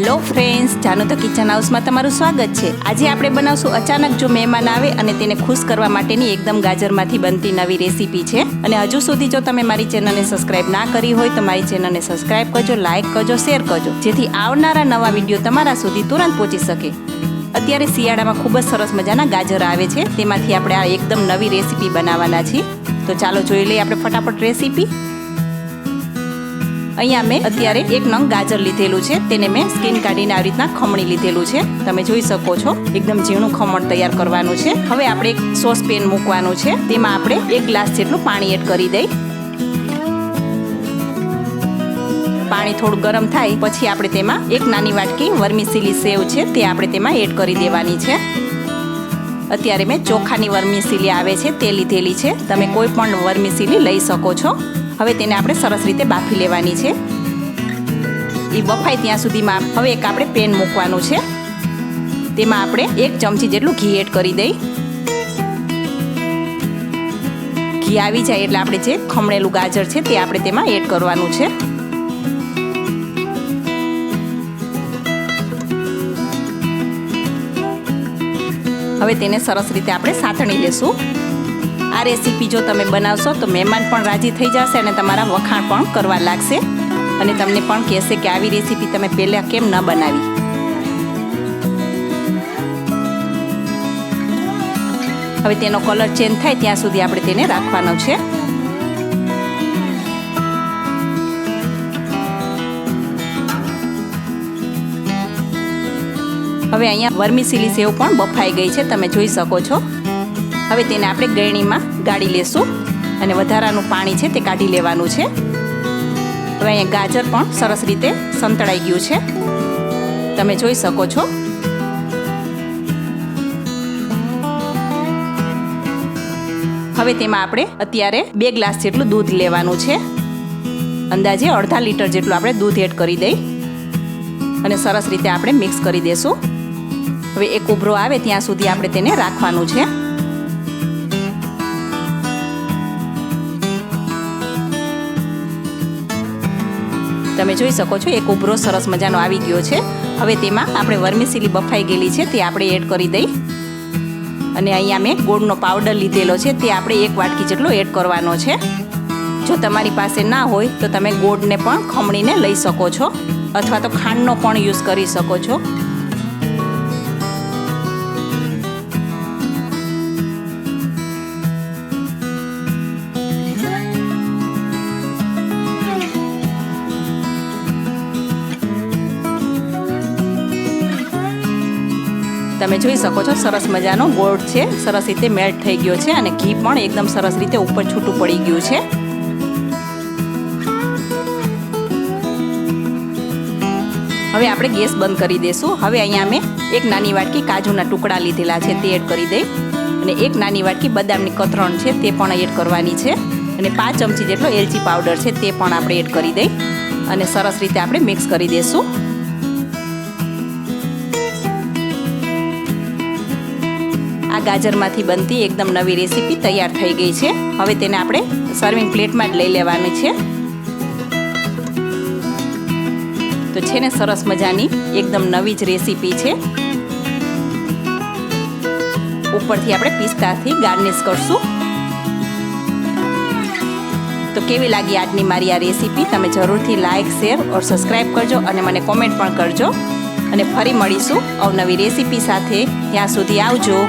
Hello friends, जानो तो kitchen house में तमारुं स्वागत है। आज આપણે બનાવશું अचानक जो मेहमान આવે અને તેને ખુશ કરવા માટેની એકદમ ગાજરમાંથી બનતી નવી રેસીપી છે। અને હજુ સુધી જો તમે મારી ચેનલને સબસ્ક્રાઇબ ના કરી હોય તો મારી ચેનલને સબસ્ક્રાઇબ કરજો, લાઈક કરજો, શેર કરજો, જેથી આવનારા નવા વિડીયો તમારા સુધી તુરંત પહોંચી શકે। અત્યારે શિયાળામાં ખૂબ જ સરસ મજાના ગાજર આવે છે, તેમાંથી આપણે આ એકદમ નવી રેસીપી બનાવવાના છીએ। તો ચાલો જોઈ લઈએ આપણે ફટાફટ રેસીપી। અહીંયા મેં અત્યારે એક નંગ ગાજર લીધેલું છે, તેને મેં સ્કીન કાઢીને આવી રીતના ખમણી લીધેલું છે। તમે જોઈ શકો છો એકદમ ઝીણું ખમણ તૈયાર કરવાનું છે। હવે આપણે એક સોસ પેન મૂકવાનું છે, તેમાં આપણે 1 ગ્લાસ જેટલું પાણી એડ કરી દઈ। પાણી થોડું ગરમ થાય પછી આપણે તેમાં 1 નાની વાટકી વર્મીસીલી સેવ છે તે આપણે તેમાં એડ કરી દેવાની છે। અત્યારે મેં ચોખાની વર્મીસીલી આવે છે તે લીધેલી છે, તમે કોઈ પણ વર્મીસીલી લઈ શકો છો। હવે તેને આપણે સરસ રીતે બાફી લેવાની છે। એ બફાય ત્યાં સુધીમાં હવે એક આપણે પેન મૂકવાનું છે, તેમાં આપણે 1 ચમચી જેટલું ઘી એડ કરી દઈ। ઘી આવી જાય એટલે આપણે જે ખમણેલું ગાજર છે તે આપણે તેમાં એડ કરવાનું છે। હવે તેને સરસ રીતે આપણે સાતણી લેશું। આ રેસીપી જો તમે બનાવશો તો મહેમાન પણ રાજી થઈ જશે અને તમારા વખાણ પણ કરવા લાગશે અને તમને પણ કહેશે કે આવી રેસીપી તમે પહેલા કેમ ન બનાવી। હવે તેનો કલર ચેન્જ થાય ત્યાં સુધી આપણે તેને રાખવાનો છે। હવે અહીંયા વર્મીસીલી સેવ પણ બફાઈ ગઈ છે, તમે જોઈ શકો છો। હવે તેને આપણે ગળણીમાં ગાળી લેશું અને વધારાનું પાણી છે તે કાઢી લેવાનું છે। હવે અહીંયા ગાજર પણ સરસ રીતે સંતળાઈ ગયું છે, તમે જોઈ શકો છો। હવે તેમાં આપણે અત્યારે 2 ગ્લાસ જેટલું દૂધ લેવાનું છે, અંદાજે અડધા લીટર જેટલું આપણે દૂધ એડ કરી દઈ અને સરસ રીતે આપણે મિક્સ કરી દેશું। હવે એક ઉભરો આવે ત્યાં સુધી આપણે તેને રાખવાનું છે। તમે જોઈ શકો છો એક ઉભરો સરસ મજાનો આવી ગયો છે। હવે તેમાં આપણે વર્મીસીલી બફાઈ ગયેલી છે તે આપણે એડ કરી દઈ અને અહીંયા મેં ગોળનો પાવડર લીધેલો છે તે આપણે 1 વાટકી જેટલો એડ કરવાનો છે। જો તમારી પાસે ના હોય તો તમે ગોળને પણ ખમણીને લઈ શકો છો અથવા તો ખાંડનો પણ યુઝ કરી શકો છો। તમે જોઈ શકો છો સરસ મજાનો ગોળ છે સરસ રીતે મેલ્ટ થઈ ગયો છે અને ઘી પણ એકદમ સરસ રીતે ઉપર છૂટું પડી ગયું છે। હવે આપણે ગેસ બંધ કરી દેશું। હવે અહીંયા મેં 1 નાની વાટકી કાજુના ટુકડા લીધેલા છે તે એડ કરી દઈ અને 1 નાની વાટકી બદામની કતરણ છે તે પણ એડ કરવાની છે અને 5 ચમચી જેટલો એલચી પાવડર છે તે પણ આપણે એડ કરી દઈ અને સરસ રીતે આપણે મિક્સ કરી દેશું। આ ગાજરમાંથી બનતી એકદમ નવી રેસીપી તૈયાર થઈ ગઈ છે। હવે તેને આપણે સર્વિંગ પ્લેટમાં જ લઈ લેવાની છે। તો છે ને સરસ મજાની એકદમ નવી જ રેસીપી છે। ઉપરથી આપણે પિસ્તાથી ગાર્નિશ કરશું। તો કેવી લાગી આજની મારી આ રેસીપી? તમે જરૂરથી લાઈક, શેર और સબસ્ક્રાઇબ કરજો અને મને કોમેન્ટ પણ કરજો અને ફરી મળીશું અવનવી રેસીપી સાથે। ત્યાં સુધી આવજો।